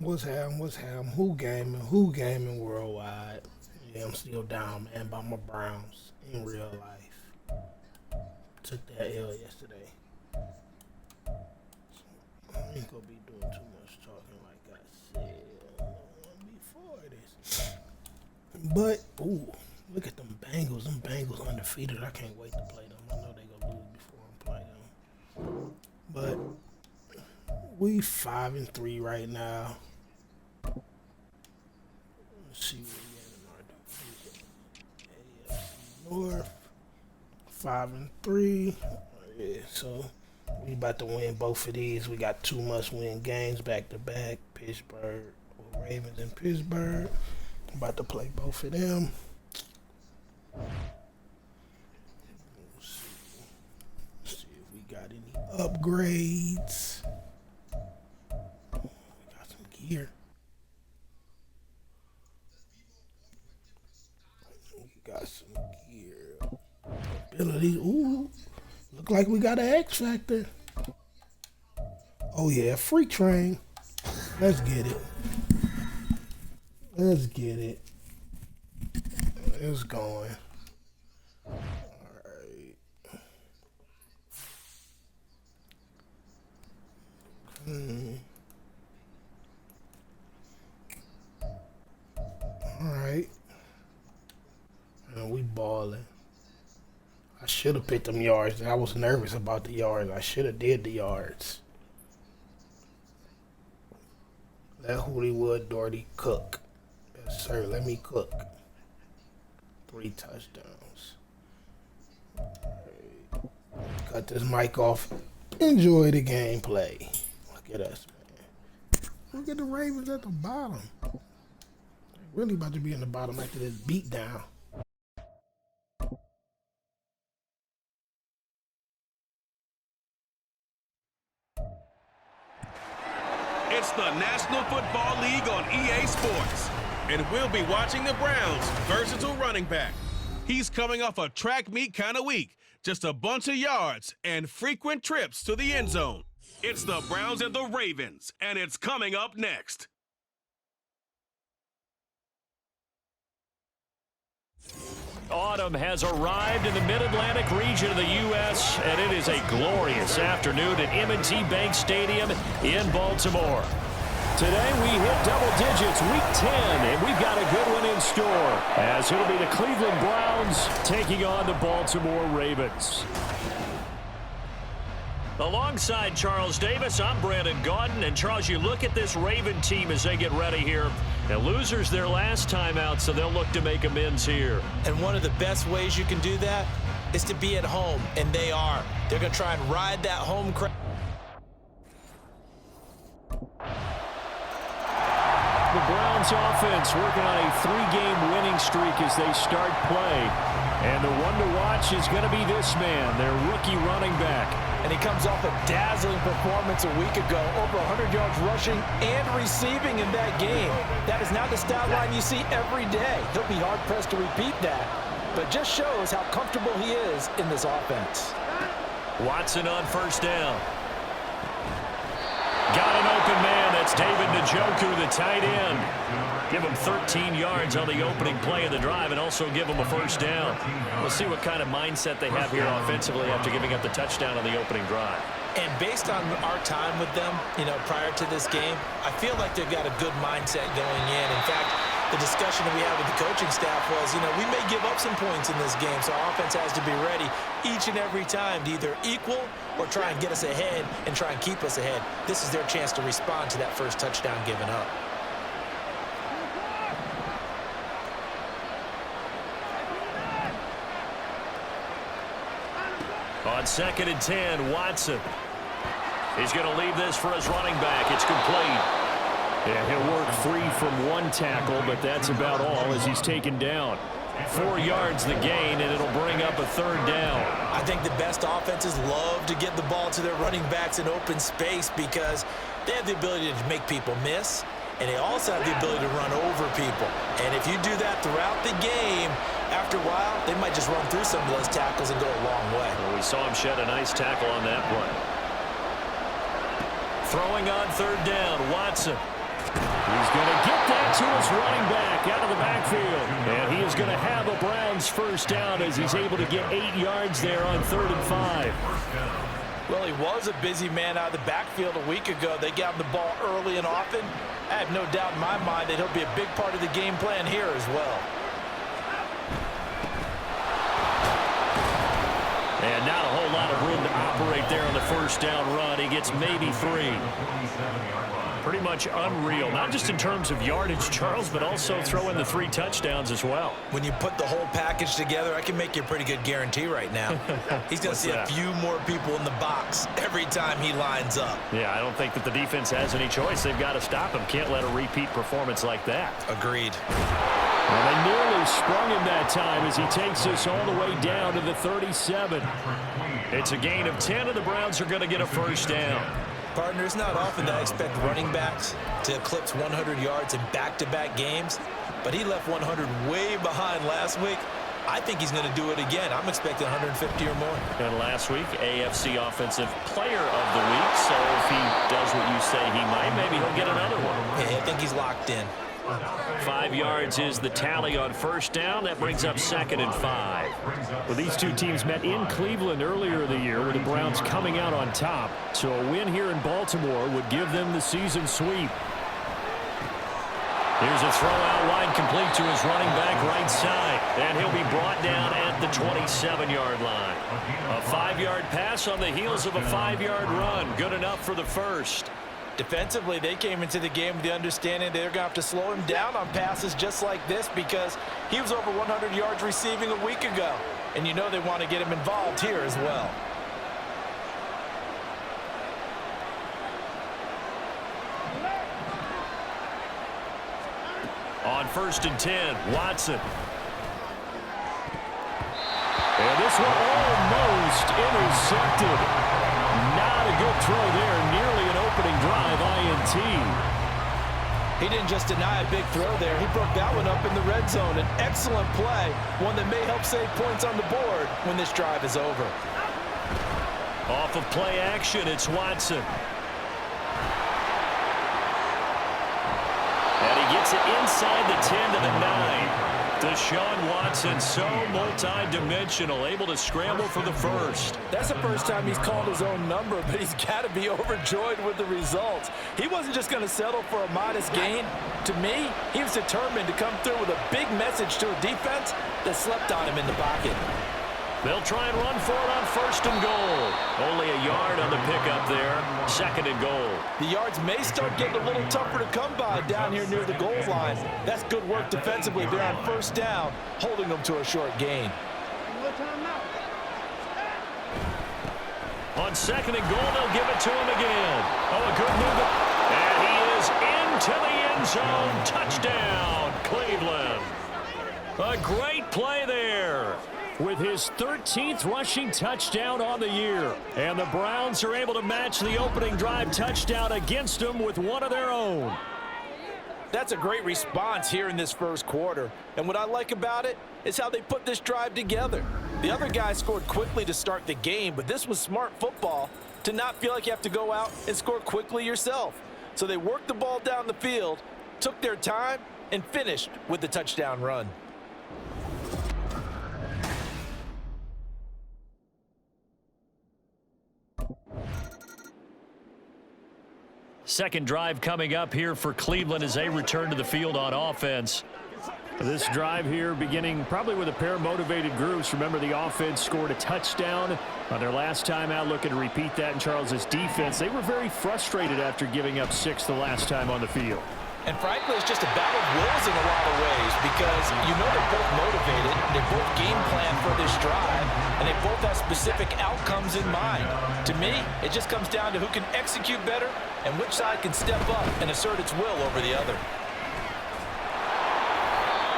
What's happening? What's happening? Who gaming? Who gaming worldwide? Yeah, I'm still down, man, by my Browns in real life. Took that L yesterday. I ain't gonna be doing too much talking, like I said before this. But ooh, look at them Bengals. Them Bengals undefeated. I can't wait to play them. I know they gonna lose before I play them. But we 5-3 right now. Let's see where we at in our division. AFC North, 5-3. Yeah, so we about to win both of these. We got 2 must-win games back to back. Pittsburgh, Ravens in Pittsburgh. I'm about to play both of them. Let's see if we got any upgrades. Here. We got some gear. Abilities. Ooh. Look like we got an X Factor. Oh yeah, free train. Let's get it. Let's get it. It's going. Alright. Alright. And we balling. I should have picked them yards. I was nervous about the yards. I should have did the yards. Let Hooliewood Daugherty cook. Yes, sir. Let me cook. 3 touchdowns. Alright. Cut this mic off. Enjoy the gameplay. Look at us, man. Look at the Ravens at the bottom. Really about to be in the bottom after this beat down. It's the National Football League on EA Sports. And we'll be watching the Browns' versatile running back. He's coming off a track meet kind of week. Just a bunch of yards and frequent trips to the end zone. It's the Browns and the Ravens, and it's coming up next. Autumn has arrived in the Mid-Atlantic region of the U.S., and it is a glorious afternoon at M&T Bank Stadium in Baltimore. Today we hit double digits, week 10, and we've got a good one in store, as it'll be the Cleveland Browns taking on the Baltimore Ravens. Alongside Charles Davis, I'm Brandon Gaudin. And Charles, you look at this Raven team as they get ready here. And losers their last time out, so they'll look to make amends here. And one of the best ways you can do that is to be at home, and they are. They're going to try and ride that home crowd. The Browns offense working on a 3-game winning streak as they start play. And the one to watch is going to be this man, their rookie running back. And he comes off a dazzling performance a week ago, over 100 yards rushing and receiving in that game. That is now the stat line you see every day. He'll be hard-pressed to repeat that, but just shows how comfortable he is in this offense. Watson on first down. Got an open man. That's David Njoku, the tight end. Give him 13 yards on the opening play of the drive and also give him a first down. We'll see what kind of mindset they have here offensively after giving up the touchdown on the opening drive. And based on our time with them, prior to this game, I feel like they've got a good mindset going in. In fact, the discussion that we had with the coaching staff was, we may give up some points in this game, so our offense has to be ready each and every time to either equal or try and get us ahead and try and keep us ahead. This is their chance to respond to that first touchdown given up. On 2nd and 10, Watson. He's going to leave this for his running back. It's complete. Yeah, he'll work free from one tackle, but that's about all as he's taken down. 4 yards the gain, and it'll bring up a 3rd down. I think the best offenses love to get the ball to their running backs in open space because they have the ability to make people miss, and they also have the ability to run over people. And if you do that throughout the game, after a while, they might just run through some of those tackles and go a long way. Well, we saw him shed a nice tackle on that play. Throwing on 3rd down, Watson. He's going to get that to his running back out of the backfield. And he is going to have a Browns first down as he's able to get 8 yards there on 3rd and 5. Well, he was a busy man out of the backfield a week ago. They got him the ball early and often. I have no doubt in my mind that he'll be a big part of the game plan here as well. And not a whole lot of room to operate there on the first down run. He gets maybe 3. Pretty much unreal, not just in terms of yardage, Charles, but also throw in the 3 touchdowns as well. When you put the whole package together, I can make you a pretty good guarantee right now. He's going to see a few more people in the box every time he lines up. Yeah, I don't think that the defense has any choice. They've got to stop him. Can't let a repeat performance like that. Agreed. Well, they nearly sprung him that time as he takes this all the way down to the 37. It's a gain of 10, and the Browns are going to get a first down. Partner, it's not often that I expect running backs to eclipse 100 yards in back-to-back games, but he left 100 way behind last week. I think he's going to do it again. I'm expecting 150 or more. And last week, AFC Offensive Player of the Week, so if he does what you say he might, maybe he'll get another one. Yeah, I think he's locked in. 5 yards is the tally on first down. That brings up 2nd and 5. Well, these two teams met in Cleveland earlier in the year with the Browns coming out on top. So a win here in Baltimore would give them the season sweep. Here's a throw out wide complete to his running back right side. And he'll be brought down at the 27-yard line. A 5-yard pass on the heels of a 5-yard run. Good enough for the first. Defensively, they came into the game with the understanding they're going to have to slow him down on passes just like this because he was over 100 yards receiving a week ago. And you know they want to get him involved here as well. On 1st and 10, Watson. And this one almost intercepted. Not a good throw there. Nearly an opening drive INT. He didn't just deny a big throw there. He broke that one up in the red zone. An excellent play. One that may help save points on the board when this drive is over. Off of play action, it's Watson. And he gets it inside the 10 to the 9. Deshaun Watson, so multi-dimensional, able to scramble for the first. That's the first time he's called his own number, but he's got to be overjoyed with the results. He wasn't just going to settle for a modest gain. To me, he was determined to come through with a big message to a defense that slept on him in the pocket. They'll try and run for it on 1st and goal. Only a yard on the pickup there. 2nd and goal. The yards may start getting a little tougher to come by down here near the goal line. That's good work defensively there on 1st down, holding them to a short gain. On 2nd and goal, they'll give it to him again. Oh, a good move. And he is into the end zone. Touchdown, Cleveland. A great play there. With his 13th rushing touchdown on the year. And the Browns are able to match the opening drive touchdown against them with one of their own. That's a great response here in this first quarter. And what I like about it is how they put this drive together. The other guys scored quickly to start the game, but this was smart football to not feel like you have to go out and score quickly yourself. So they worked the ball down the field, took their time, and finished with the touchdown run. Second drive coming up here for Cleveland as they return to the field on offense. This drive here beginning probably with a pair of motivated groups. Remember, the offense scored a touchdown on their last time out, looking to repeat that in Charles's defense. They were very frustrated after giving up 6 the last time on the field. And frankly, it's just a battle of wills in a lot of ways because you know they're both motivated, they both game plan for this drive, and they both have specific outcomes in mind. To me, it just comes down to who can execute better and which side can step up and assert its will over the other.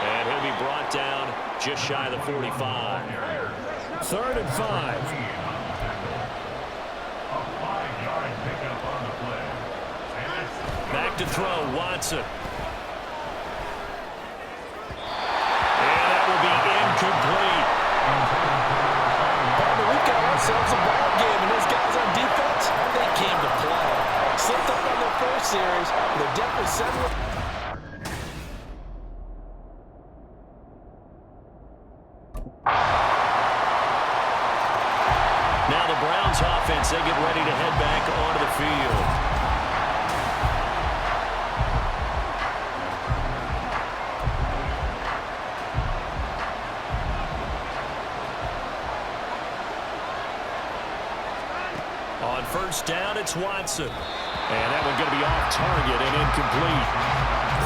And he'll be brought down just shy of the 45. 3rd and 5. Back to throw, Watson. And that will be incomplete. We've got ourselves a ball game, and those guys on defense, they came to play. Slipped up on their first series, but they're definitely settle. Now the Browns offense, they get ready to head back onto the field. On first down, it's Watson. And that one going to be off target and incomplete.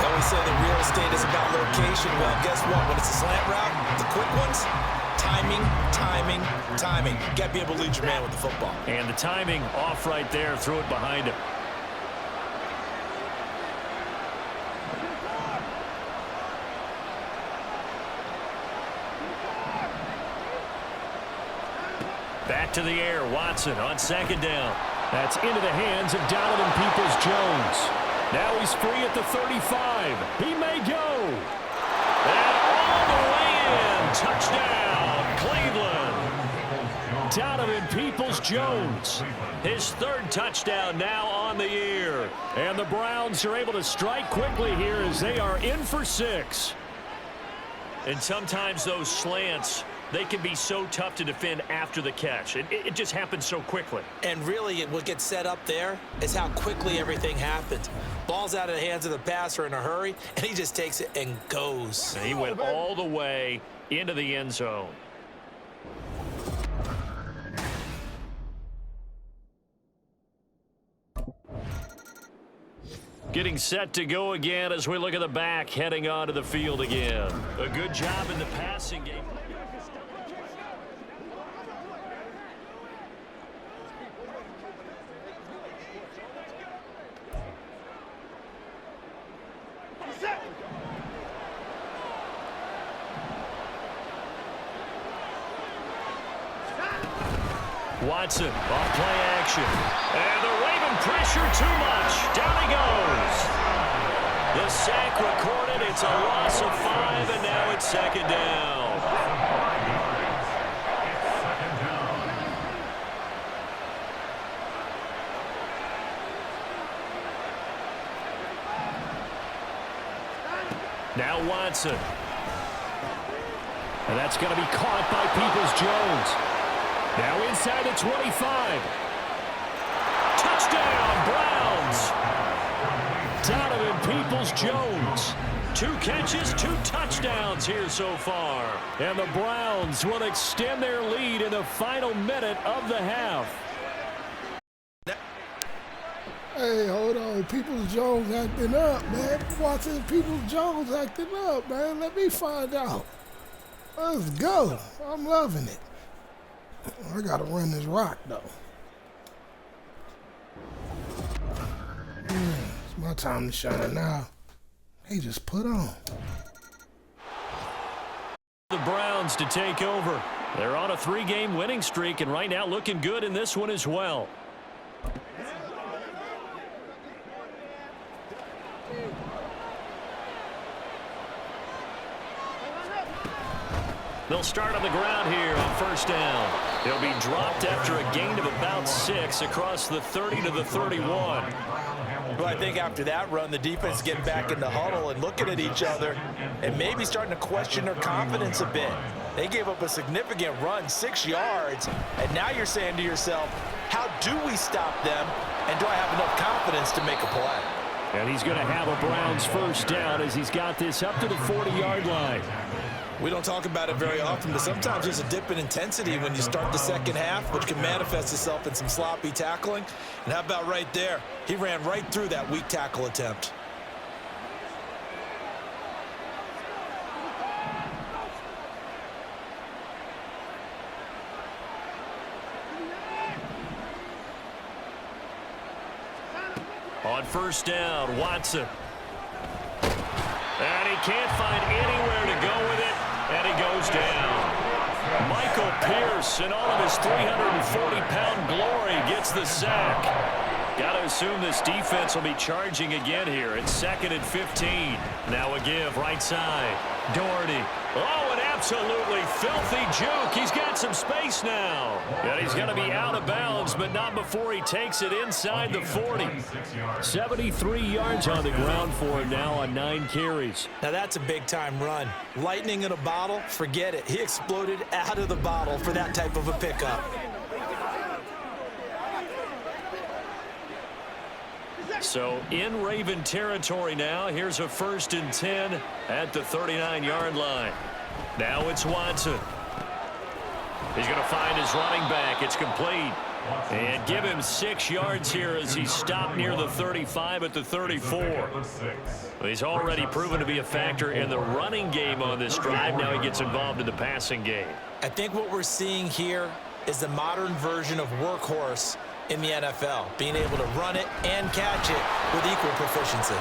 They always say that real estate is about location. Well, guess what? When it's a slant route, the quick ones, timing, timing, timing. You got to be able to lead your man with the football. And the timing off right there. Threw it behind him. Back to the air. Watson on second down. That's into the hands of Donovan Peoples-Jones. Now he's free at the 35. He may go. And all the way in. Touchdown, Cleveland. Donovan Peoples-Jones. His third touchdown now on the year. And the Browns are able to strike quickly here as they are in for 6. And sometimes those slants, they can be so tough to defend after the catch. It just happens so quickly. And really, what gets set up there is how quickly everything happens. Ball's out of the hands of the passer in a hurry, and he just takes it and goes. And he went all the way into the end zone. Getting set to go again as we look at the back heading onto the field again. A good job in the passing game. Watson off play action. And they're waving pressure too much. Down he goes. The sack recorded. It's a loss of 5, and now it's second down. Now Watson. And that's going to be caught by Peoples-Jones. Now inside the 25. Touchdown, Browns. Donovan Peoples-Jones. 2 catches, 2 touchdowns here so far. And the Browns will extend their lead in the final minute of the half. Hey, hold on. Peoples-Jones acting up, man. Watching Peoples-Jones acting up, man. Let me find out. Let's go. I'm loving it. I gotta run this rock, though. It's my time to shine now. He just put on. The Browns to take over. They're on a 3-game winning streak, and right now looking good in this one as well. They'll start on the ground here on first down. They'll be dropped after a gain of about 6 across the 30 to the 31. Well, I think after that run, the defense is getting back in the huddle and looking at each other and maybe starting to question their confidence a bit. They gave up a significant run, 6 yards, and now you're saying to yourself, how do we stop them, and do I have enough confidence to make a play? And he's going to have a Browns first down as he's got this up to the 40-yard line. We don't talk about it very often, but sometimes there's a dip in intensity when you start the second half, which can manifest itself in some sloppy tackling. And how about right there? He ran right through that weak tackle attempt. On first down, Watson. And he can't find anywhere to go with it, and he goes down. Michael Pierce, in all of his 340-pound glory, gets the sack. Got to assume this defense will be charging again here. It's 2nd and 15. Now a give right side. Daugherty. Oh, an Absolutely filthy juke. He's got some space now. And he's going to be out of bounds, but not before he takes it inside the 40. 73 yards on the ground for him now on 9 carries. Now that's a big-time run. Lightning in a bottle, forget it. He exploded out of the bottle for that type of a pickup. So in Raven territory now. Here's a 1st and 10 at the 39-yard line. Now it's Watson. He's going to find his running back. It's complete. And give him 6 yards here as he's stopped near the 35 at the 34. He's already proven to be a factor in the running game on this drive. Now he gets involved in the passing game. I think what we're seeing here is the modern version of workhorse in the NFL, being able to run it and catch it with equal proficiency.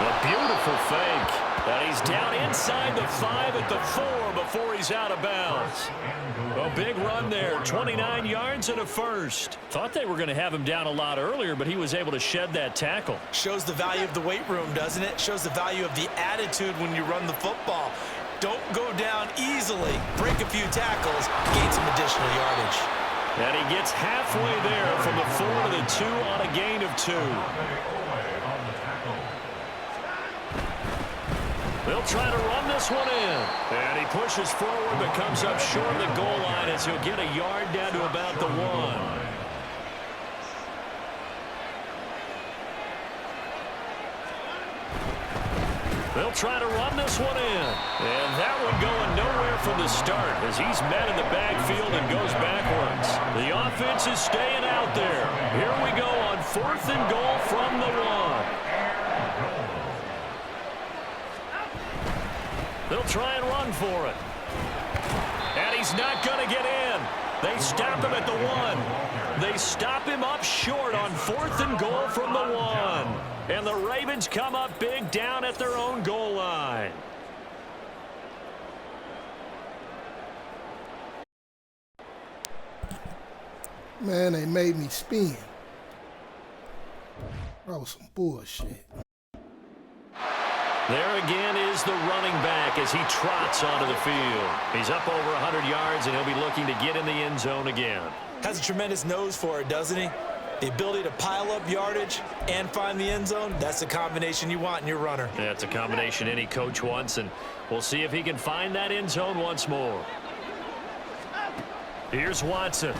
A beautiful fake. And he's down inside the 5 at the 4 before he's out of bounds. A big run there, 29 yards and a 1st. Thought they were going to have him down a lot earlier, but he was able to shed that tackle. Shows the value of the weight room, doesn't it? Shows the value of the attitude when you run the football. Don't go down easily. Break a few tackles, gain some additional yardage. And he gets halfway there from the 4 to the 2 on a gain of 2. They'll try to run this one in. And he pushes forward but comes up short of the goal line as he'll get a yard down to about the 1. They'll try to run this one in. And that one going nowhere from the start as he's met in the backfield and goes backwards. The offense is staying out there. Here we go on 4th and goal from the 1. They'll try and run for it. And he's not going to get in. They stop him at the 1. They stop him up short on 4th and goal from the 1. And the Ravens come up big down at their own goal line. Man, they made me spin. That was some bullshit. There again is the running back as he trots onto the field. He's up over 100 yards, and he'll be looking to get in the end zone again. Has a tremendous nose for it, doesn't he? The ability to pile up yardage and find the end zone, that's the combination you want in your runner. That's a combination any coach wants, and we'll see if he can find that end zone once more. Here's Watson.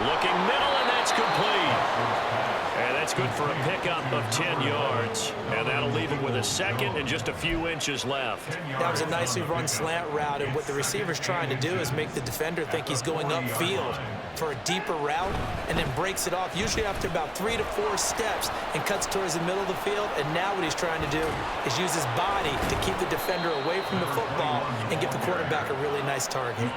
Looking middle, and that's complete. And that's good for a pickup of 10 yards. And that'll leave him with a 2nd and just a few inches left. That was a nicely run slant route, and what the receiver's trying to do is make the defender think he's going upfield for a deeper route and then breaks it off, usually after about 3 to 4 steps, and cuts towards the middle of the field. And now what he's trying to do is use his body to keep the defender away from the football and give the quarterback a really nice target.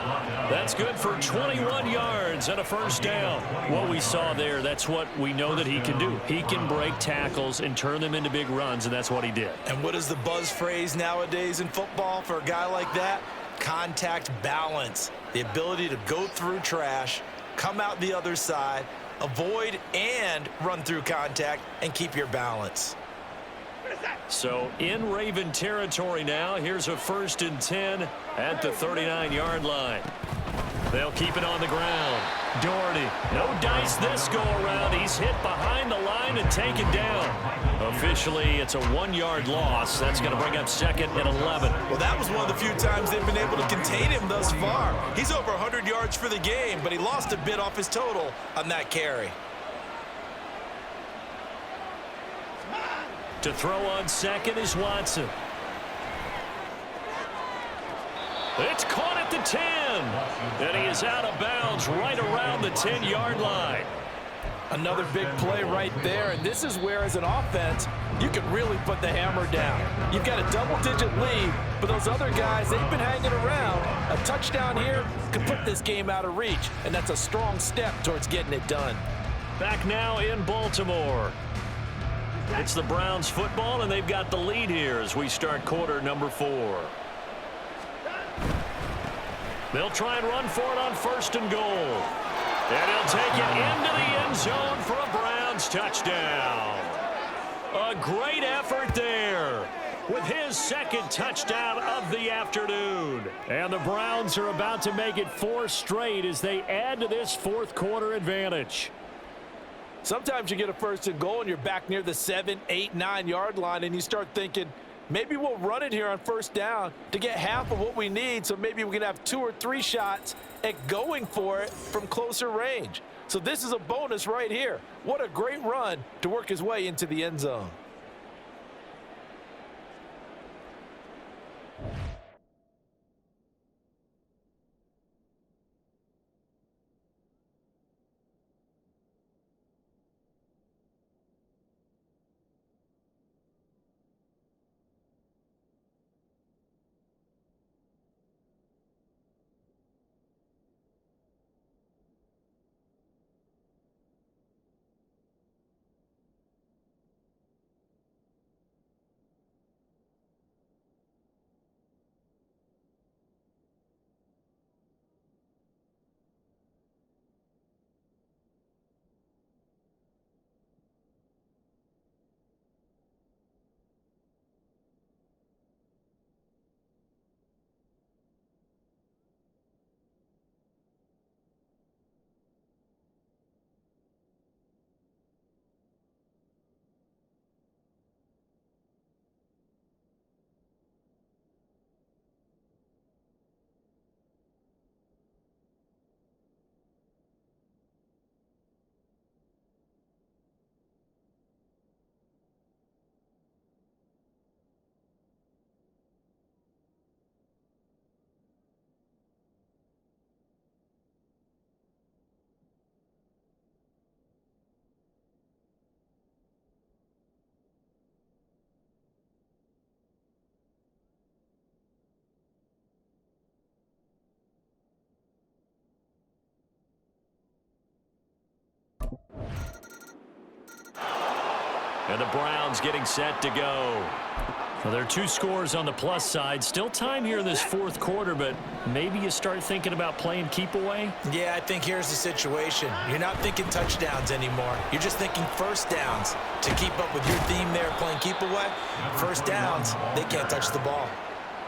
That's good for 21 yards and a 1st down. What we saw there, that's what we know that he can do. He can break tackles and turn them into big runs, and that's what he did. And what is the buzz phrase nowadays in football for a guy like that? Contact balance. The ability to go through trash, come out the other side, avoid and run through contact, and keep your balance. So in Raven territory now, here's a 1st and 10 at the 39-yard line. They'll keep it on the ground. Daugherty, no dice this go-around. He's hit behind the line and taken down. Officially, it's a 1-yard loss. That's going to bring up 2nd and 11. Well, that was one of the few times they've been able to contain him thus far. He's over 100 yards for the game, but he lost a bit off his total on that carry. To throw on 2nd is Watson. It's caught at the 10. And he is out of bounds right around the 10-yard line. Another big play right there, and this is where, as an offense, you can really put the hammer down. You've got a double-digit lead, but those other guys, they've been hanging around. A touchdown here could put this game out of reach, and that's a strong step towards getting it done. Back now in Baltimore. It's the Browns football, and they've got the lead here as we start quarter number 4. They'll try and run for it on 1st and goal. And he'll take it into the end zone for a Browns touchdown. A great effort there. with his second touchdown of the afternoon. And the Browns are about to make it 4 straight as they add to this fourth quarter advantage. Sometimes you get a first and goal and you're back near the 7, 8, 9-yard line and you start thinking, maybe we'll run it here on first down to get half of what we need, so maybe we can have 2 or 3 shots at going for it from closer range. So this is a bonus right here. What a great run to work his way into the end zone. And the Browns getting set to go. Well, there are 2 scores on the plus side. Still time here in this fourth quarter, but maybe you start thinking about playing keep away? Yeah, I think here's the situation. You're not thinking touchdowns anymore. You're just thinking first downs. To keep up with your theme there, playing keep away, first downs, they can't touch the ball.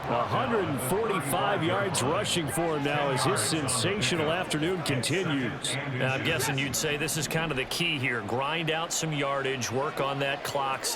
145 yards rushing for him now as his sensational afternoon continues. Now, I'm guessing you'd say this is kind of the key here. Grind out some yardage, work on that clock.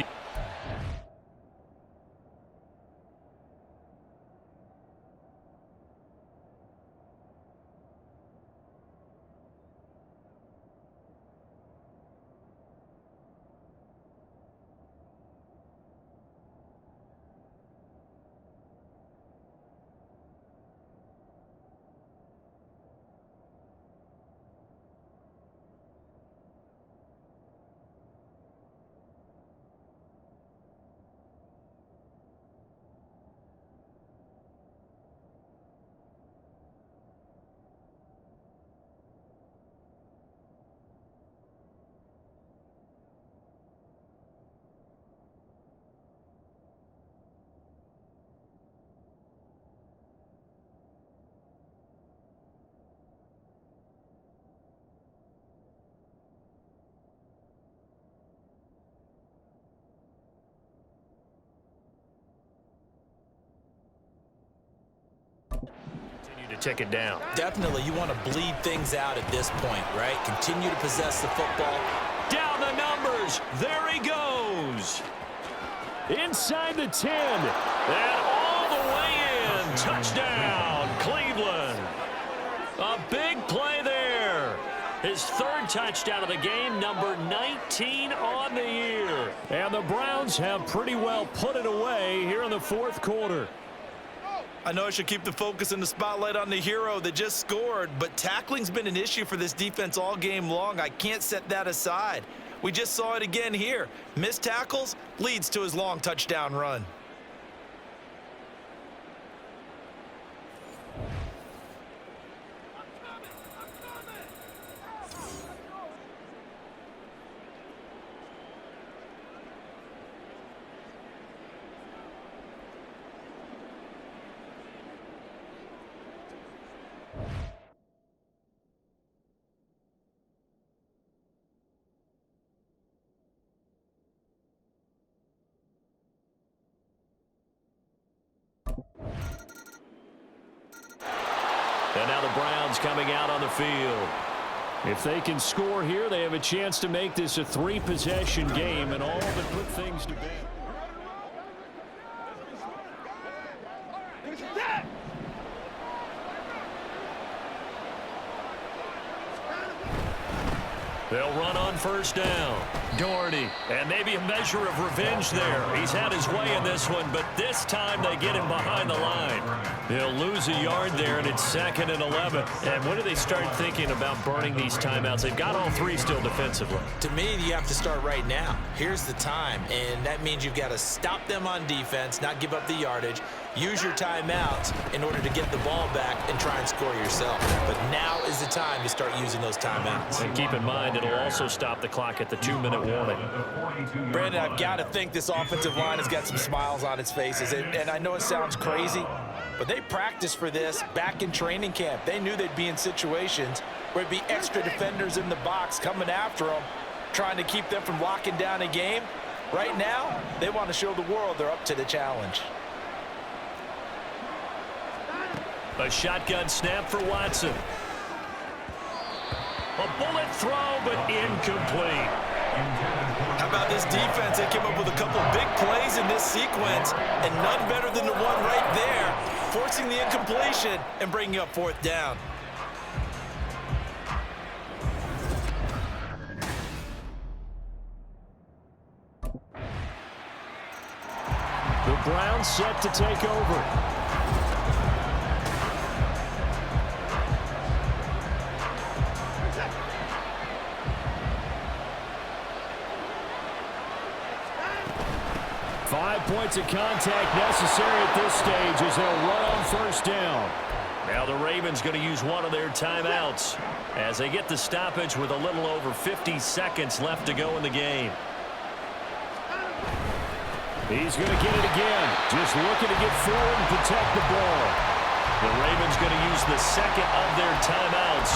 To tick it down. Definitely, you want to bleed things out at this point, right? Continue to possess the football. Down the numbers. There he goes. Inside the 10. And all the way in. Touchdown, Cleveland. A big play there. His 3rd touchdown of the game, number 19 on the year. And the Browns have pretty well put it away here in the fourth quarter. I know I should keep the focus and the spotlight on the hero that just scored, but tackling's been an issue for this defense all game long. I can't set that aside. We just saw it again here. Missed tackles leads to his long touchdown run. And now the Browns coming out on the field. If they can score here, they have a chance to make this a 3-possession game and all but put things to bed. They'll run on first down. Daugherty, and maybe a measure of revenge there. He's had his way in this one, but this time they get him behind the line. They'll lose a yard there, and it's 2nd and 11. And when do they start thinking about burning these timeouts? They've got all 3 still defensively. To me, you have to start right now. Here's the time, and that means you've got to stop them on defense, not give up the yardage, use your timeouts in order to get the ball back and try and score yourself. But now is the time to start using those timeouts. And keep in mind, it'll also stop the clock at the 2-minute warning. Brandon, I've got to think this offensive line has got some smiles on its faces. And I know it sounds crazy, but they practiced for this back in training camp. They knew they'd be in situations where there'd be extra defenders in the box coming after them, trying to keep them from locking down a game. Right now, they want to show the world they're up to the challenge. A shotgun snap for Watson. A bullet throw, but incomplete. How about this defense? They came up with a couple of big plays in this sequence, and none better than the one right there, forcing the incompletion and bringing up 4th down. The Browns set to take over. 5 points of contact necessary at this stage as they'll run on first down. Now the Ravens going to use one of their timeouts as they get the stoppage with a little over 50 seconds left to go in the game. He's going to get it again, just looking to get forward and protect the ball. The Ravens going to use the 2nd of their timeouts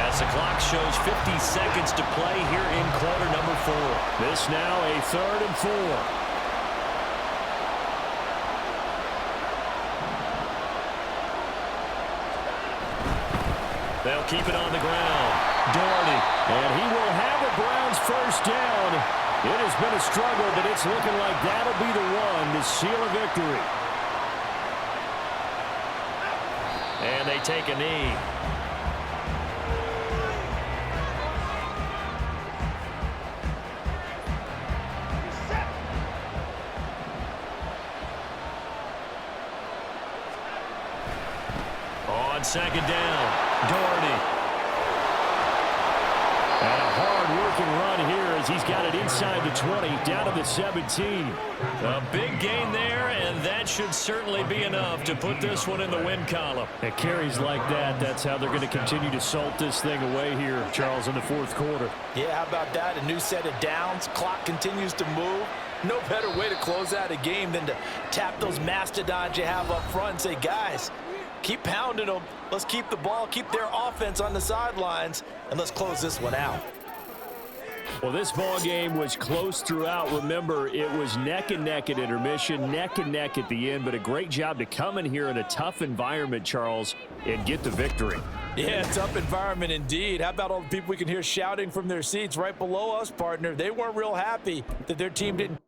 as the clock shows 50 seconds to play here in quarter number 4. This now a 3rd and 4. They'll keep it on the ground. Daugherty, and he will have a Browns first down. It has been a struggle, but it's looking like that'll be the one to seal a victory. And they take a knee. On 2nd down. Daugherty. And a hard-working run here as he's got it inside the 20, down to the 17. A big gain there, and that should certainly be enough to put this one in the win column. At carries like that, that's how they're going to continue to salt this thing away here, Charles, in the 4th quarter. Yeah, how about that? A new set of downs. Clock continues to move. No better way to close out a game than to tap those mastodons you have up front and say, guys, keep pounding them. Let's keep the ball, keep their offense on the sidelines, and let's close this one out. Well, this ball game was close throughout. Remember, it was neck and neck at intermission, neck and neck at the end, but a great job to come in here in a tough environment, Charles, and get the victory. Yeah, tough environment indeed. How about all the people we can hear shouting from their seats right below us, partner? They weren't real happy that their team didn't.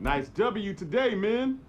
Nice W today, man.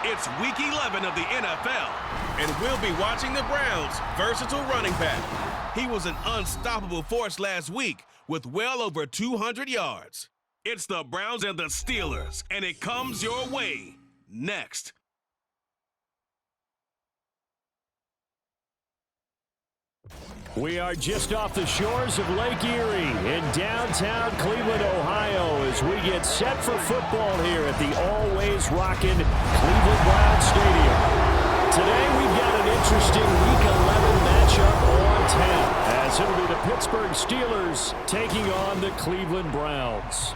It's Week 11 of the NFL, and we'll be watching the Browns' versatile running back. He was an unstoppable force last week with well over 200 yards. It's the Browns and the Steelers, and it comes your way next. We are just off the shores of Lake Erie in downtown Cleveland, Ohio, as we get set for football here at the always rockin' Cleveland Browns Stadium. Today we've got an interesting Week 11 matchup on tap, as it'll be the Pittsburgh Steelers taking on the Cleveland Browns.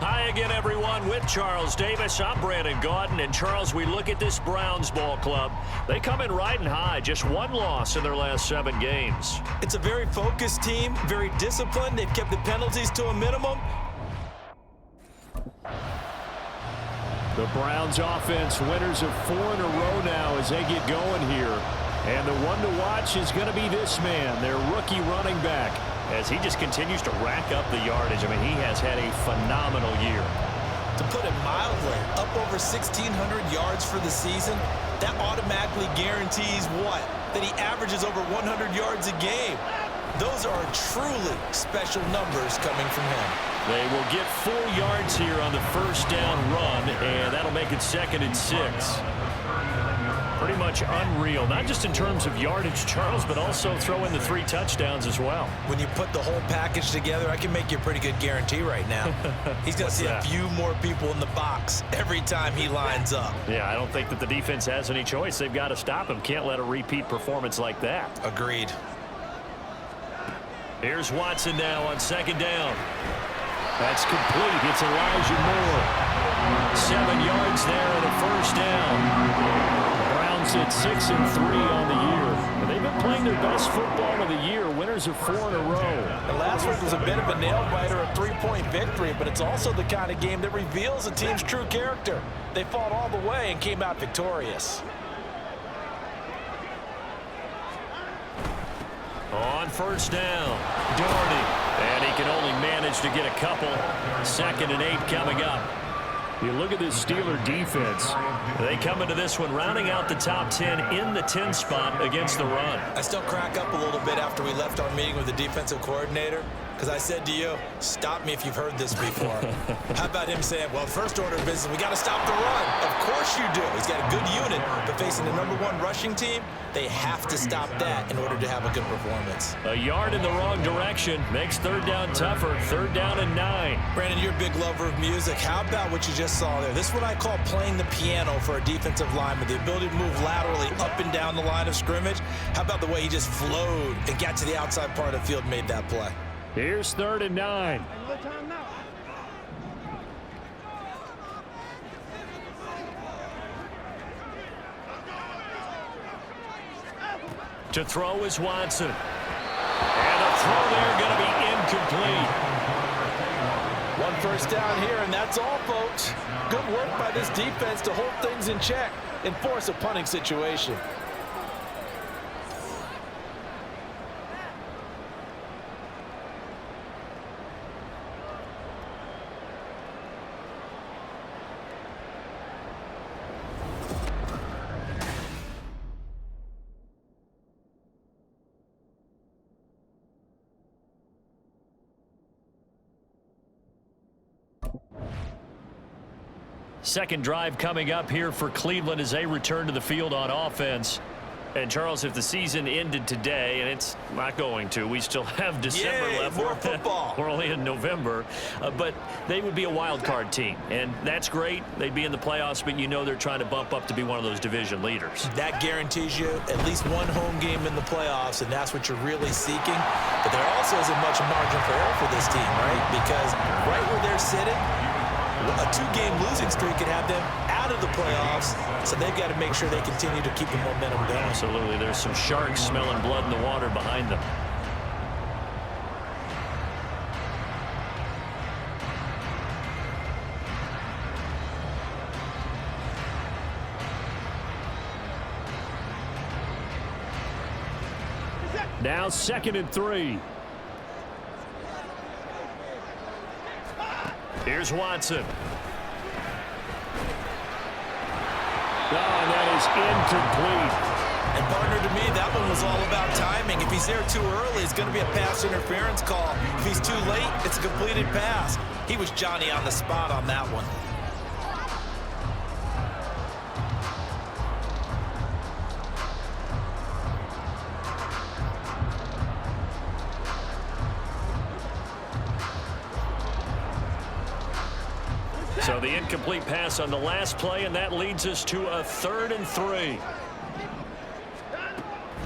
Hi again, everyone. With Charles Davis, I'm Brandon Gaudin. And, Charles, we look at this Browns ball club. They come in riding high. Just one loss in their last 7 games. It's a very focused team, very disciplined. They've kept the penalties to a minimum. The Browns offense winners of 4 in a row now as they get going here. And the one to watch is going to be this man, their rookie running back, as he just continues to rack up the yardage. I mean, he has had a phenomenal year. To put it mildly, up over 1,600 yards for the season, that automatically guarantees what? That he averages over 100 yards a game. Those are truly special numbers coming from him. They will get 4 yards here on the first down run, and that'll make it 2nd and 6. Pretty much unreal, not just in terms of yardage, Charles, but also throw in the 3 touchdowns as well. When you put the whole package together, I can make you a pretty good guarantee right now. He's going to see a few more people in the box every time he lines up. Yeah, I don't think that the defense has any choice. They've got to stop him. Can't let a repeat performance like that. Agreed. Here's Watson now on 2nd down. That's complete. It's Elijah Moore. 7 yards there and a first down. Browns at 6 and 3 on the year. And they've been playing their best football of the year. Winners of 4 in a row. The last week was a bit of a nail-biter, a 3-point victory, but it's also the kind of game that reveals a team's true character. They fought all the way and came out victorious. On first down, Daugherty. And he can only manage to get a couple. 2nd and 8 coming up. You look at this Steeler defense. They come into this one rounding out the top 10 in the 10 spot against the run. I still crack up a little bit after we left our meeting with the defensive coordinator, because I said to you, stop me if you've heard this before. How about him saying, well, first order of business, we got to stop the run. Of course you do. He's got a good unit, but facing the #1 rushing team, they have to stop that in order to have a good performance. A yard in the wrong direction makes 3rd down tougher. 3rd down and 9. Brandon, you're a big lover of music. How about what you just saw there? This is what I call playing the piano for a defensive lineman, the ability to move laterally up and down the line of scrimmage. How about the way he just flowed and got to the outside part of the field and made that play? Here's 3rd and 9. To throw is Watson. And a throw there going to be incomplete. 1 first down here, and that's all, folks. Good work by this defense to hold things in check and force a punting situation. Second drive coming up here for Cleveland as they return to the field on offense. And, Charles, if the season ended today, and it's not going to, we still have December left. More football. We're only in November. But they would be a wild card team. And that's great. They'd be in the playoffs, but you know they're trying to bump up to be one of those division leaders. That guarantees you at least 1 home game in the playoffs, and that's what you're really seeking. But there also isn't much margin for error for this team, right? Because right where they're sitting, a 2-game losing streak could have them out of the playoffs, so they've got to make sure they continue to keep the momentum going. Absolutely. There's some sharks smelling blood in the water behind them. Now 2nd and 3. Here's Watson. and that is incomplete. And partner, to me, that one was all about timing. If he's there too early, it's going to be a pass interference call. If he's too late, it's a completed pass. He was Johnny on the spot on that one. So the incomplete pass on the last play, and that leads us to a 3rd and 3.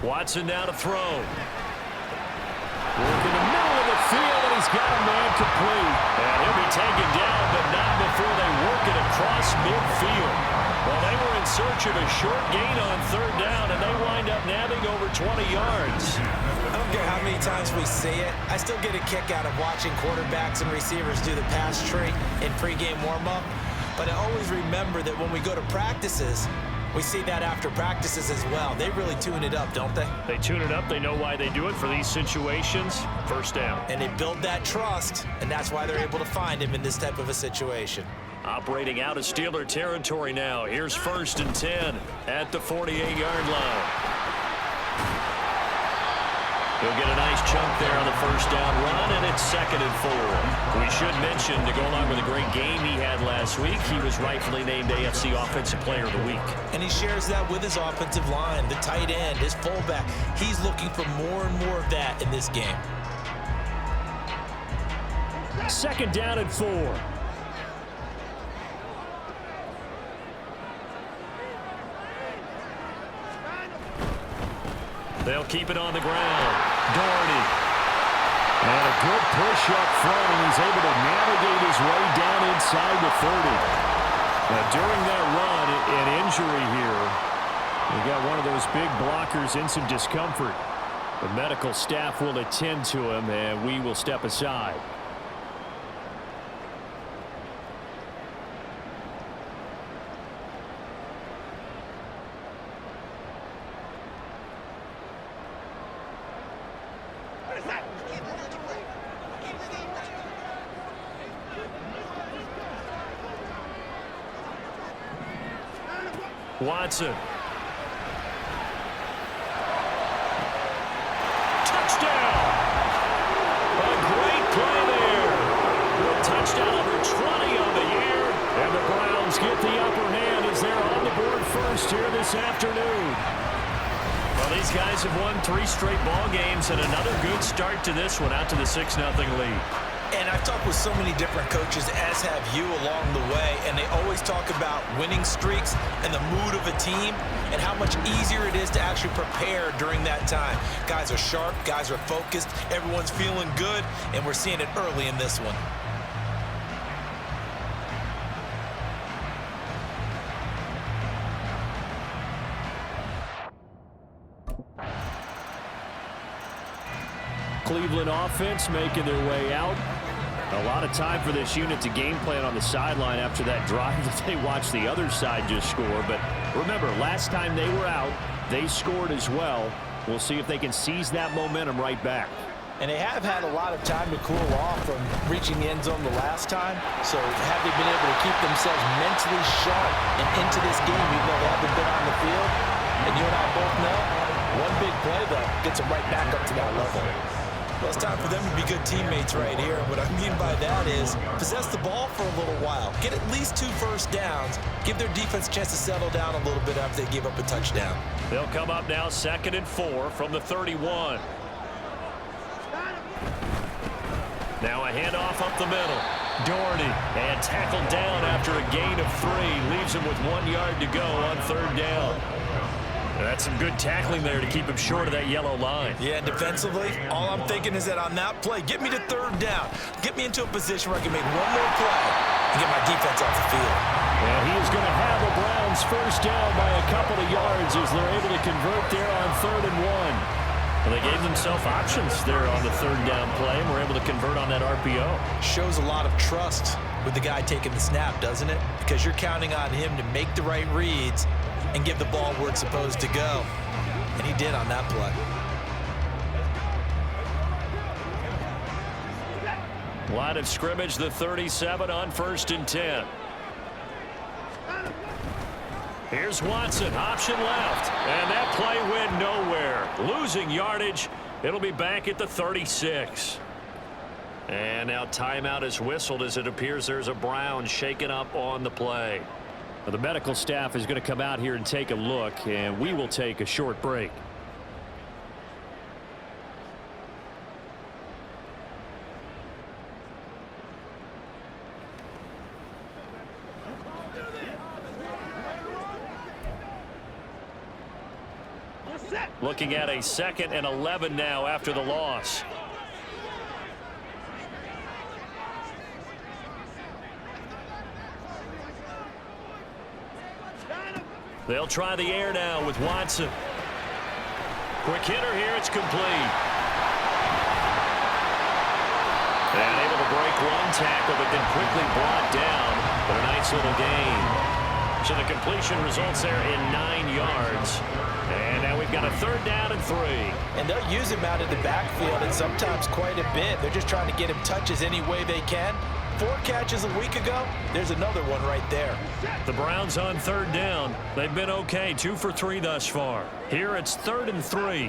Watson now to throw. Work in the middle of the field, and he's got a man complete. And he'll be taken down, but not before they work it across midfield. Well, they were in search of a short gain on 3rd down, and they wind up nabbing over 20 yards. I don't care how many times we see it. I still get a kick out of watching quarterbacks and receivers do the pass tree in pregame warm-up. But I always remember that when we go to practices, we see that after practices as well. They really tune it up, don't they? They tune it up. They know why they do it for these situations. 1st down. And they build that trust, and that's why they're able to find him in this type of a situation. Operating out of Steeler territory now. Here's 1st and 10 at the 48-yard line. He'll get a nice chunk there on the 1st down run, and it's 2nd and 4. We should mention, to go along with a great game he had last week, he was rightfully named AFC Offensive Player of the Week. And he shares that with his offensive line, the tight end, his fullback. He's looking for more and more of that in this game. 2nd down and 4. They'll keep it on the ground. Daugherty. And a good push up front, and he's able to navigate his way down inside the 30. Now, during that run, an injury here. We got one of those big blockers in some discomfort. The medical staff will attend to him, and we will step aside. Watson. Touchdown! A great play there. A touchdown number 20 on the year. And the Browns get the upper hand as they're on the board first here this afternoon. Well, these guys have won 3 straight ball games, and another good start to this one, out to the 6-0 lead. And I've talked with so many different coaches, as have you, along the way, and they always talk about winning streaks and the mood of a team and how much easier it is to actually prepare during that time. Guys are sharp, guys are focused, everyone's feeling good, and we're seeing it early in this one. Cleveland offense making their way out. A lot of time for this unit to game plan on the sideline after that drive that they watched the other side just score. But remember, last time they were out, they scored as well. We'll see if they can seize that momentum right back. And they have had a lot of time to cool off from reaching the end zone the last time. So have they been able to keep themselves mentally sharp and into this game, even though they haven't been on the field? And you and I both know, one big play, though, gets them right back up to that level. Well, it's time for them to be good teammates right here. And what I mean by that is possess the ball for a little while. Get at least 2 first downs. Give their defense a chance to settle down a little bit after they give up a touchdown. They'll come up now 2nd and 4 from the 31. Now a handoff up the middle. Daugherty, and tackled down after a gain of 3. Leaves him with 1 yard to go on 3rd down. That's some good tackling there to keep him short of that yellow line. Yeah, defensively, all I'm thinking is that on that play, get me to 3rd down. Get me into a position where I can make one more play and get my defense off the field. And he is going to have the Browns 1st down by a couple of yards as they're able to convert there on 3rd and 1. Well, they gave themselves options there on the 3rd down play, and were able to convert on that RPO. Shows a lot of trust with the guy taking the snap, doesn't it? Because you're counting on him to make the right reads and give the ball where it's supposed to go. And he did on that play. Line of scrimmage, the 37 on 1st and 10. Here's Watson, option left, and that play went nowhere. Losing yardage. It'll be back at the 36. And now timeout is whistled as it appears there's a Brown shaken up on the play. Well, the medical staff is going to come out here and take a look, and we will take a short break. Looking at a 2nd and 11 now after the loss. They'll try the air now with Watson. Quick hitter here. It's complete. And able to break one tackle, but then quickly brought down. But a nice little gain. So the completion results there in 9 yards. And now we've got a 3rd down and 3. And they'll use him out of the backfield, and sometimes quite a bit. They're just trying to get him touches any way they can. 4 catches a week ago. There's another one right there. The Browns on 3rd down. They've been okay, 2 for 3 thus far. Here it's 3rd and 3.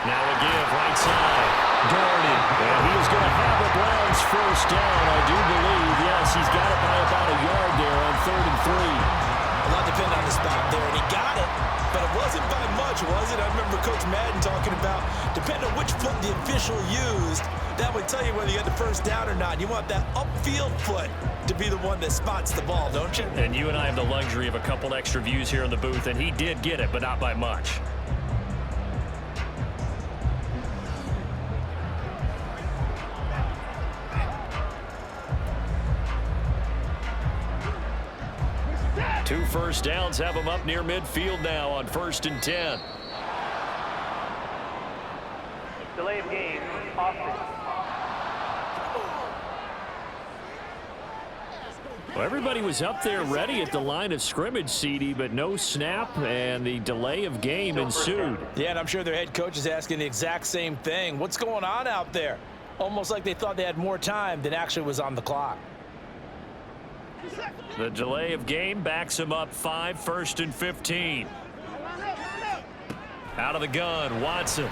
Now a give right side. Daugherty. And he is going to have the Browns 1st down, I do believe. Yes, he's got it by about a yard there on 3rd and 3. A lot depending on the spot there, and he got it. But it wasn't by much, was it? I remember Coach Madden talking about, depending on which foot the official used, that would tell you whether you got the 1st down or not. You want that upfield foot to be the one that spots the ball, don't you? And you and I have the luxury of a couple extra views here in the booth, and he did get it, but not by much. Two 1st downs have him up near midfield now on 1st and 10. Delay of game, offense. Well, everybody was up there ready at the line of scrimmage, CD, but no snap, and the delay of game ensued. Yeah, and I'm sure their head coach is asking the exact same thing. What's going on out there? Almost like they thought they had more time than actually was on the clock. The delay of game backs him up 5, 1st and 15. Out of the gun, Watson.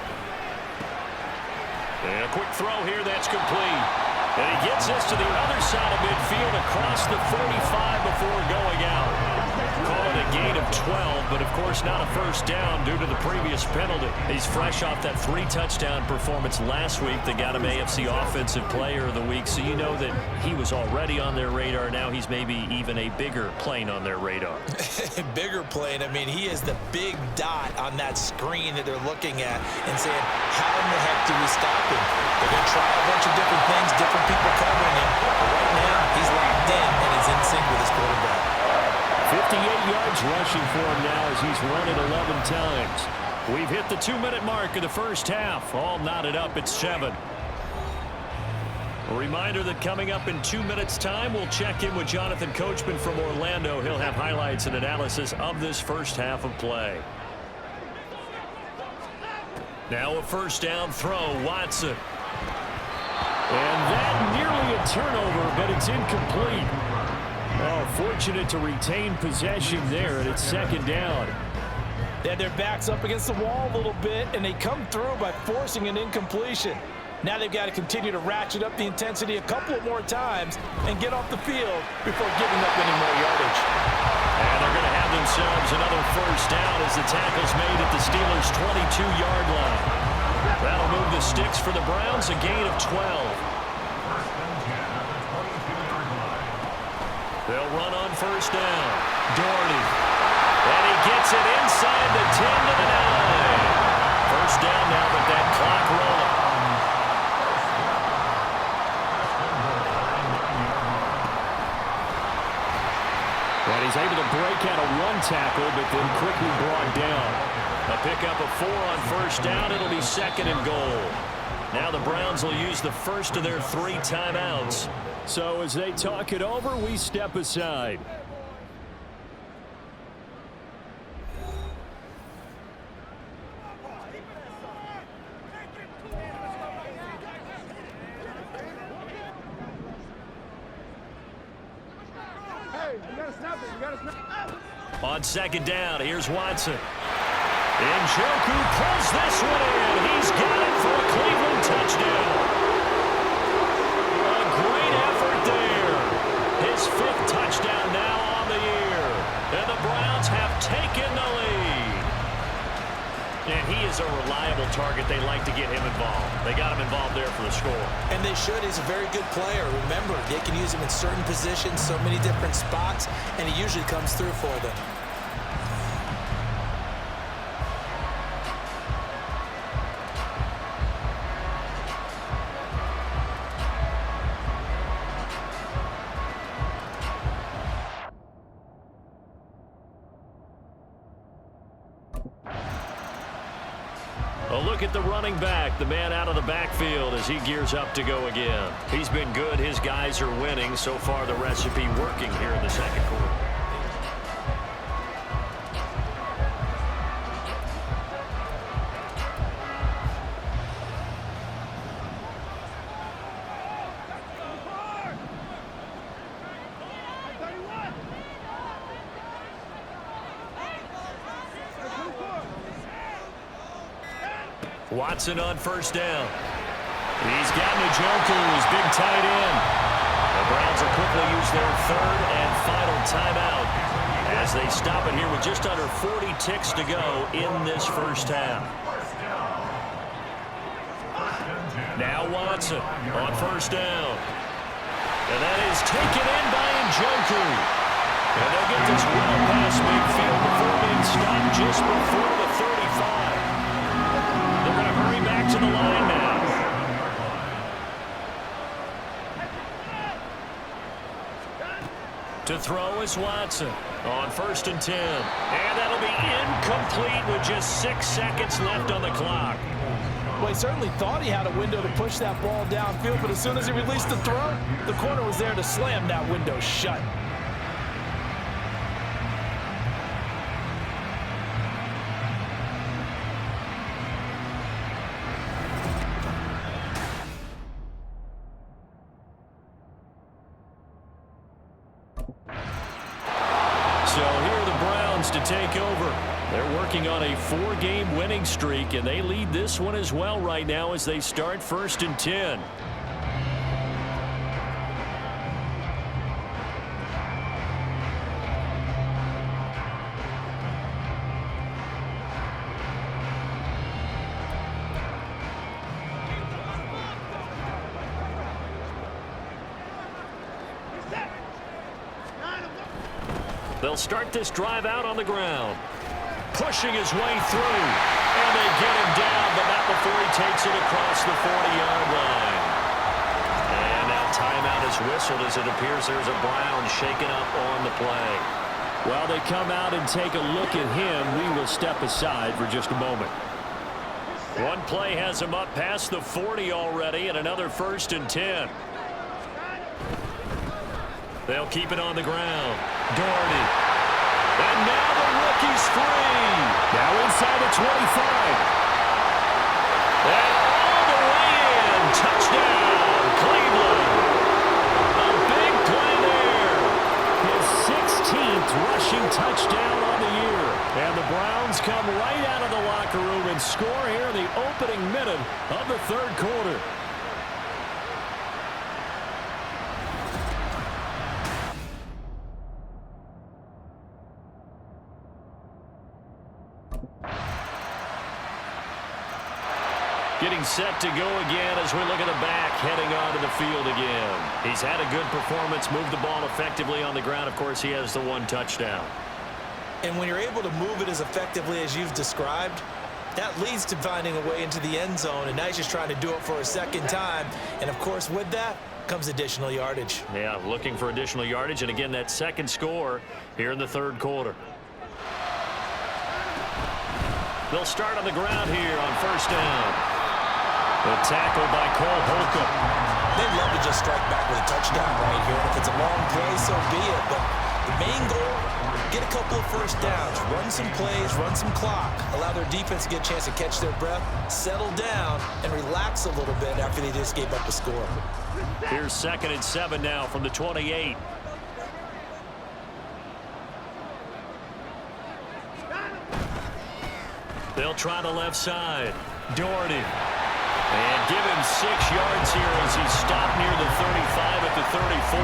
And a quick throw here, that's complete. And he gets this to the other side of midfield across the 45 before going out. Call it a gain of 12, but of course not a 1st down due to the previous penalty. He's fresh off that 3-touchdown performance last week that got him AFC Offensive Player of the Week, so you know that he was already on their radar. Now he's maybe even a bigger plane on their radar. Bigger plane. I mean, he is the big dot on that screen that they're looking at and saying, how in the heck do we stop him? They're going to try a bunch of different things, different people covering him. But right now, he's locked in and he's in sync with his quarterback. 58 yards rushing for him now as he's run it 11 times. We've hit the 2-minute mark of the 1st half. All knotted up at 7. A reminder that coming up in 2 minutes' time, we'll check in with Jonathan Coachman from Orlando. He'll have highlights and analysis of this 1st half of play. Now a 1st down throw, Watson. And that nearly a turnover, but it's incomplete. Oh, fortunate to retain possession there, and it's 2nd down. They had their backs up against the wall a little bit, and they come through by forcing an incompletion. Now they've got to continue to ratchet up the intensity a couple of more times and get off the field before giving up any more yardage. And they're going to have themselves another 1st down as the tackle's made at the Steelers' 22-yard line. That'll move the sticks for the Browns, a gain of 12. They'll run on 1st down. Daugherty. And he gets it inside the 10 to the 9. 1st down now with that clock rolling. And he's able to break out a 1 tackle, but then quickly brought down. A pickup of 4 on 1st down. It'll be 2nd and goal. Now the Browns will use the first of their 3 timeouts. So as they talk it over, we step aside. On second down, here's Watson. Njoku pulls this one in. He's got it for a Cleveland touchdown. A great effort there. His 5th touchdown now on the year. And the Browns have taken the lead. And he is a reliable target. They like to get him involved. They got him involved there for the score. And they should. He's a very good player. Remember, they can use him in certain positions, so many different spots, and he usually comes through for them. A look at the running back, the man out of the backfield as he gears up to go again. He's been good. His guys are winning. So far, the recipe working here in the second quarter. Watson on first down. He's got Njoku, his big tight end. The Browns will quickly use their 3rd and final timeout as they stop it here with just under 40 ticks to go in this first half. Now Watson on first down. And that is taken in by Njoku. And they'll get this well past midfield before being stopped just before the 35. They're going to hurry back to the line now. To throw is Watson on 1st and 10. And that'll be incomplete with just 6 seconds left on the clock. Well, he certainly thought he had a window to push that ball downfield, but as soon as he released the throw, the corner was there to slam that window shut. So here are the Browns to take over. They're working on a 4-game winning streak, and they lead this one as well right now as they start 1st and 10. They'll start this drive out on the ground. Pushing his way through. And they get him down, but not before he takes it across the 40-yard line. And now timeout is whistled as it appears there's a Brown shaken up on the play. While they come out and take a look at him, we will step aside for just a moment. One play has him up past the 40 already, and another 1st and 10. They'll keep it on the ground. Daugherty. And now the rookie's free. Now inside the 25. And all the way in. Touchdown, Cleveland. A big play there. His 16th rushing touchdown on the year. And the Browns come right out of the locker room and score here in the opening minute of the 3rd quarter. Getting set to go again as we look at the back, heading onto the field again. He's had a good performance, moved the ball effectively on the ground. Of course, he has the 1 touchdown. And when you're able to move it as effectively as you've described, that leads to finding a way into the end zone, and now he's just trying to do it for a second time. And, of course, with that comes additional yardage. Yeah, looking for additional yardage, and again, that second score here in the 3rd quarter. They'll start on the ground here on 1st down. The tackle by Cole Holcomb. They'd love to just strike back with a touchdown right here. If it's a long play, so be it. But the main goal, get a couple of 1st downs, run some plays, run some clock, allow their defense to get a chance to catch their breath, settle down, and relax a little bit after they just gave up a score. Here's 2nd and 7 now from the 28. They'll try the left side. Daugherty. And give him 6 yards here as he's stopped near the 35 at the 34.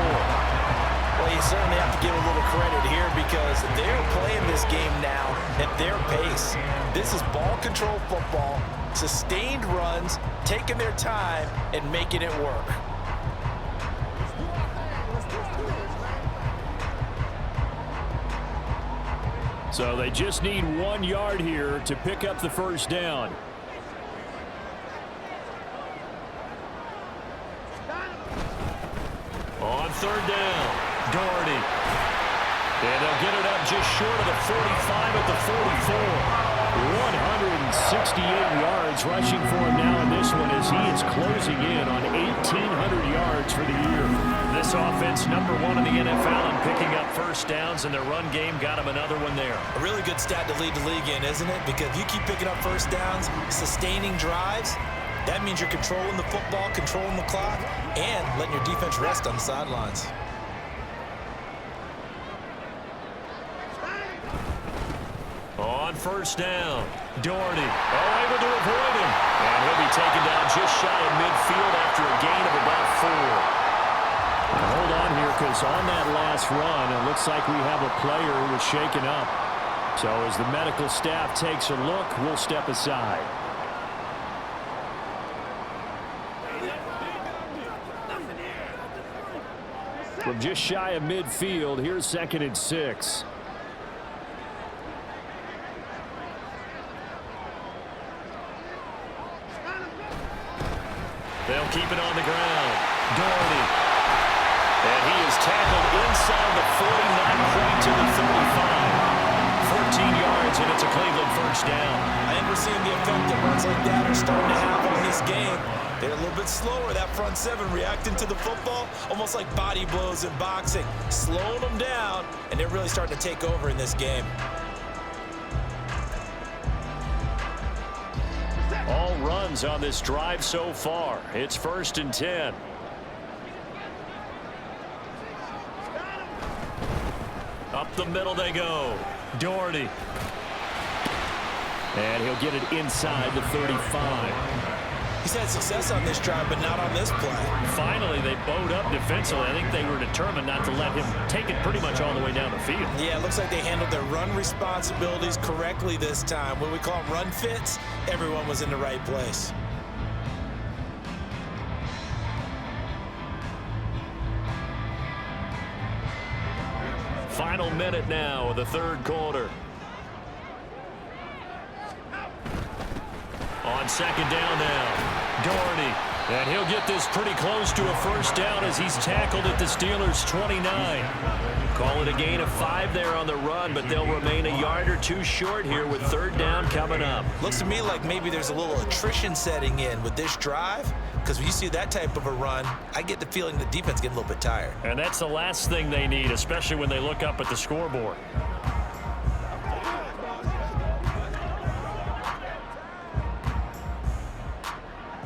Well, you certainly have to give a little credit here because they're playing this game now at their pace. This is ball control football, sustained runs, taking their time, and making it work. So they just need 1 yard here to pick up the first down. On third down, Daugherty. And they'll get it up just short of the 45 at the 44. 168 yards rushing for him now in this one as he is closing in on 1,800 yards for the year. This offense, #1 in the NFL in picking up first downs, and their run game got him another one there. A really good stat to lead the league in, isn't it? Because if you keep picking up first downs, sustaining drives, that means you're controlling the football, controlling the clock, and letting your defense rest on the sidelines. On first down, Daugherty, able to avoid him. And he'll be taken down just shy of midfield after a gain of about 4. Now hold on here because on that last run, it looks like we have a player who was shaken up. So as the medical staff takes a look, we'll step aside. From just shy of midfield, here's 2nd and 6. They'll keep it on the ground. Daugherty. And he is tackled inside the 49 point to the 35. 14 yards, and it's a Cleveland first down. I think we're seeing the effect that runs like that are starting to happen in this game. They're a little bit slower, that front 7 reacting to the football, almost like body blows in boxing, slowing them down, and they're really starting to take over in this game. All runs on this drive so far. It's 1st and 10. Up the middle they go. Daugherty. And he'll get it inside the 35. He's had success on this drive, but not on this play. Finally, they bowed up defensively. I think they were determined not to let him take it pretty much all the way down the field. Yeah, it looks like they handled their run responsibilities correctly this time. When we call them run fits, everyone was in the right place. Final minute now of the 3rd quarter. On 2nd down now, Daugherty. And he'll get this pretty close to a first down as he's tackled at the Steelers' 29. Call it a gain of 5 there on the run, but they'll remain a yard or 2 short here with 3rd down coming up. Looks to me like maybe there's a little attrition setting in with this drive, because when you see that type of a run, I get the feeling the defense getting a little bit tired. And that's the last thing they need, especially when they look up at the scoreboard.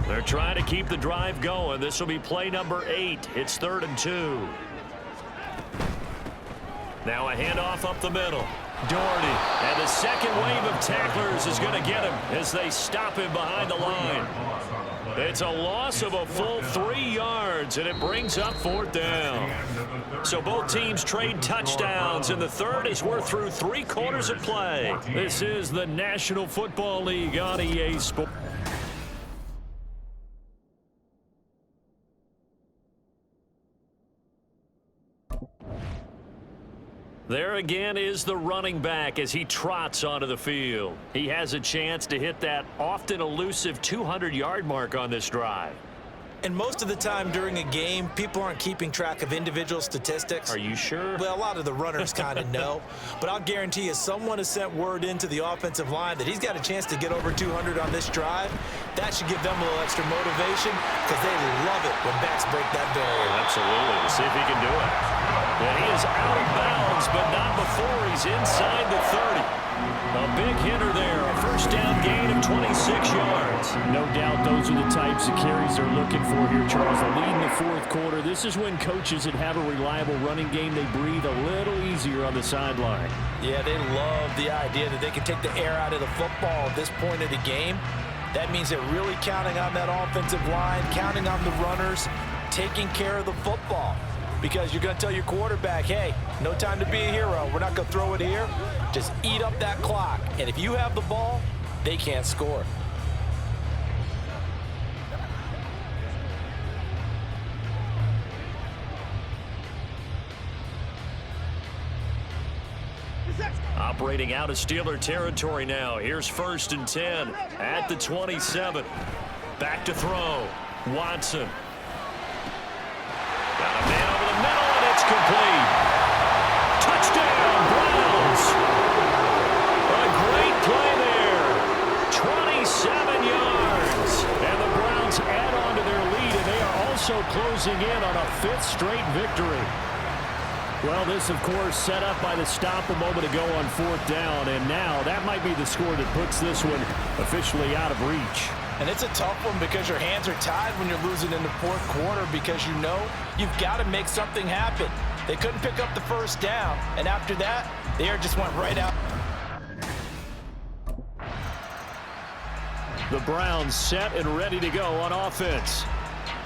They're trying to keep the drive going. This will be play number 8. It's 3rd and 2. Now a handoff up the middle. Daugherty. And the second wave of tacklers is going to get him as they stop him behind the line. It's a loss of a full 3 yards, and it brings up 4th down. So both teams trade touchdowns, and the 3rd as we're through 3 quarters of play. This is the National Football League on EA Sports. There again is the running back as he trots onto the field. He has a chance to hit that often elusive 200-yard mark on this drive. And most of the time during a game, people aren't keeping track of individual statistics. Are you sure? Well, a lot of the runners kind of know. But I'll guarantee you someone has sent word into the offensive line that he's got a chance to get over 200 on this drive. That should give them a little extra motivation because they love it when backs break that barrier. Absolutely. Let's see if he can do it. And he is out of bounds, but not before he's inside the 30. A big hitter there, a first down gain of 26 yards. No doubt those are the types of carries they're looking for here, Charles. A lead in the fourth quarter. This is when coaches that have a reliable running game, they breathe a little easier on the sideline. Yeah, they love the idea that they can take the air out of the football at this point of the game. That means they're really counting on that offensive line, counting on the runners, taking care of the football. Because you're going to tell your quarterback, hey, no time to be a hero. We're not going to throw it here. Just eat up that clock. And if you have the ball, they can't score. Operating out of Steeler territory now. Here's 1st and 10 at the 27. Back to throw. Watson. Got a man over the middle, and it's complete. Touchdown, Browns. A great play there. 27 yards. And the Browns add on to their lead, and they are also closing in on a 5th straight victory. Well, this, of course, set up by the stop a moment ago on 4th down, and now that might be the score that puts this one officially out of reach. And it's a tough one because your hands are tied when you're losing in the fourth quarter because you know you've got to make something happen. They couldn't pick up the first down, and after that, the air just went right out. The Browns set and ready to go on offense.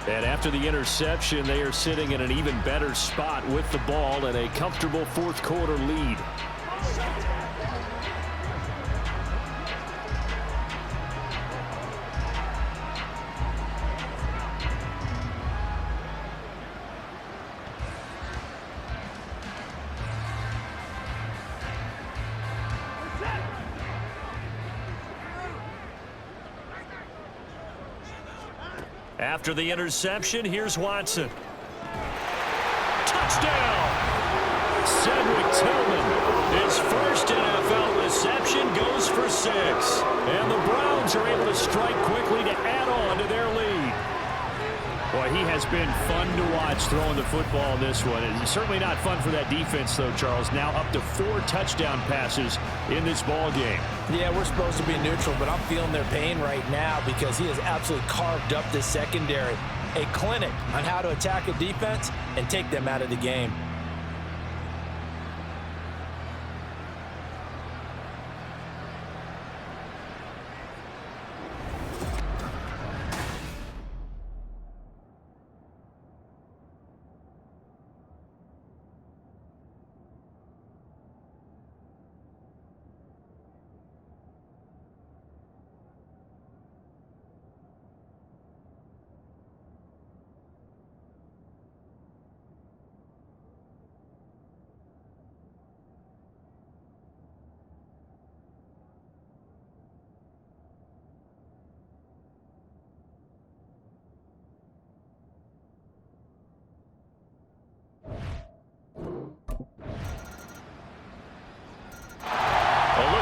And after the interception, they are sitting in an even better spot with the ball and a comfortable fourth quarter lead. After the interception, here's Watson. Touchdown! Cedric Tillman, his first NFL reception, goes for 6. And the Browns are able to strike quickly to add on to their lead. Boy, he has been fun to watch throwing the football in this one. It's certainly not fun for that defense, though, Charles. Now up to 4 touchdown passes in this ball game. Yeah, we're supposed to be neutral, but I'm feeling their pain right now because he has absolutely carved up this secondary. A clinic on how to attack a defense and take them out of the game.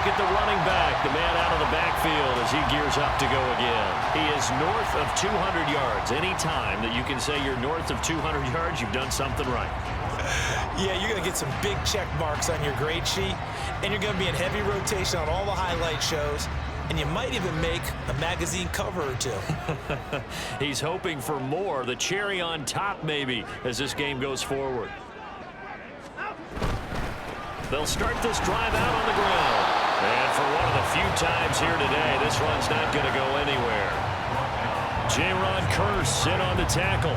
Look at the running back, the man out of the backfield as he gears up to go again. He is north of 200 yards. Any time that you can say you're north of 200 yards, you've done something right. Yeah, you're going to get some big check marks on your grade sheet, and you're going to be in heavy rotation on all the highlight shows, and you might even make a magazine cover or 2. He's hoping for more, the cherry on top maybe, as this game goes forward. They'll start this drive out on the ground. And for one of the few times here today, this run's not going to go anywhere. J-Ron Curse in on the tackle.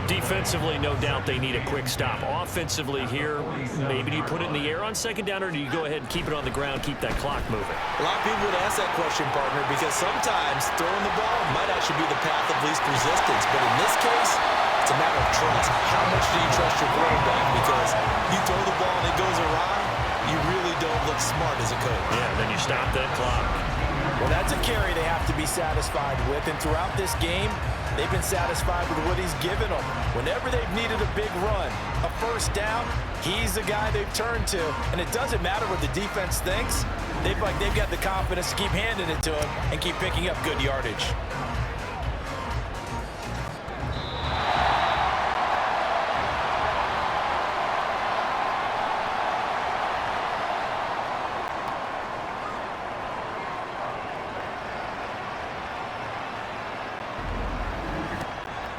Defensively, no doubt they need a quick stop. Offensively here, maybe do you put it in the air on 2nd down, or do you go ahead and keep it on the ground, keep that clock moving? A lot of people would ask that question, partner, because sometimes throwing the ball might actually be the path of least resistance. But in this case, it's a matter of trust. How much do you trust your quarterback? Because you throw the ball and it goes awry, you really don't look smart as a coach. Yeah, then you stop that clock. Well, that's a carry they have to be satisfied with. And throughout this game, they've been satisfied with what he's given them. Whenever they've needed a big run, a first down, he's the guy they've turned to. And it doesn't matter what the defense thinks. They've got the confidence to keep handing it to him and keep picking up good yardage.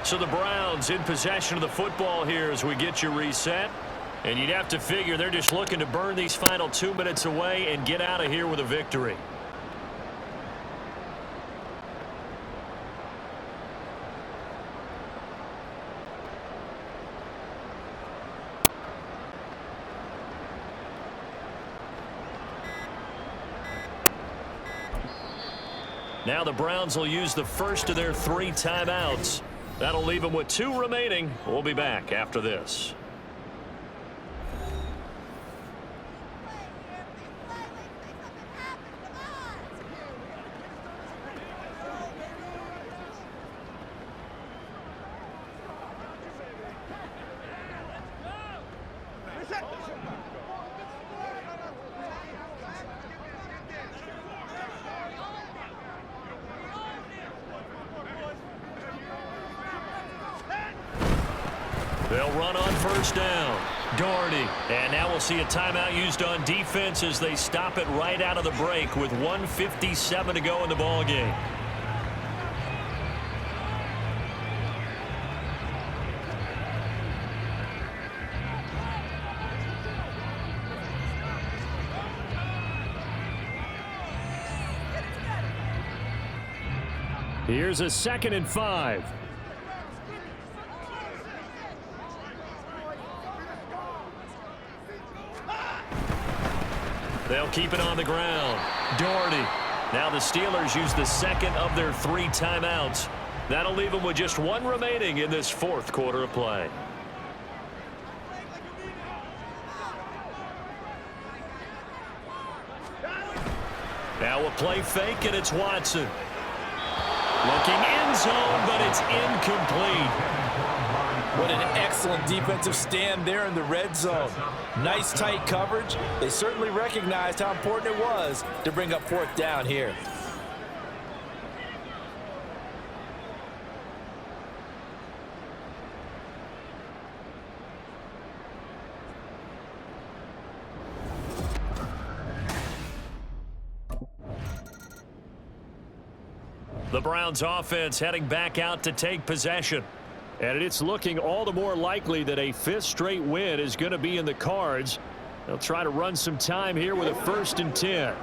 So the Browns in possession of the football here as we get you reset. And you'd have to figure they're just looking to burn these final 2 minutes away and get out of here with a victory. Now the Browns will use the first of their 3 timeouts. That'll leave them with 2 remaining. We'll be back after this. They'll run on first down. Daugherty. And now we'll see a timeout used on defense as they stop it right out of the break with 1:57 to go in the ballgame. Here's a 2nd and 5. They'll keep it on the ground. Daugherty. Now the Steelers use the 2nd of their 3 timeouts. That'll leave them with just 1 remaining in this 4th quarter of play. Now a play fake, and it's Watson. Looking end zone, but it's incomplete. What an excellent defensive stand there in the red zone. Nice tight coverage. They certainly recognized how important it was to bring up 4th down here. The Browns offense heading back out to take possession. And it's looking all the more likely that a 5th straight win is going to be in the cards. They'll try to run some time here with a 1st and 10.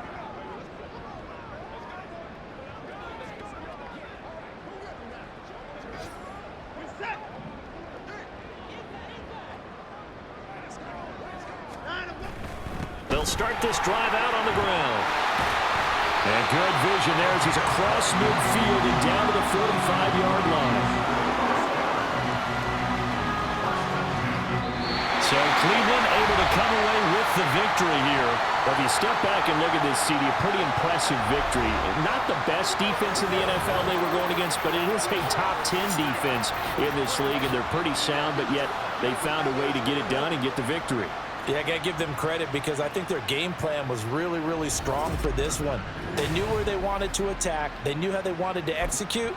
They'll start this drive out on the ground. And good vision there as he's across midfield and down to the 45-yard line. So Cleveland able to come away with the victory here. But if you step back and look at this, CD, a pretty impressive victory. Not the best defense in the NFL they were going against, but it is a top 10 defense in this league, and they're pretty sound, but yet they found a way to get it done and get the victory. Yeah, I got to give them credit because I think their game plan was really, really strong for this one. They knew where they wanted to attack. They knew how they wanted to execute.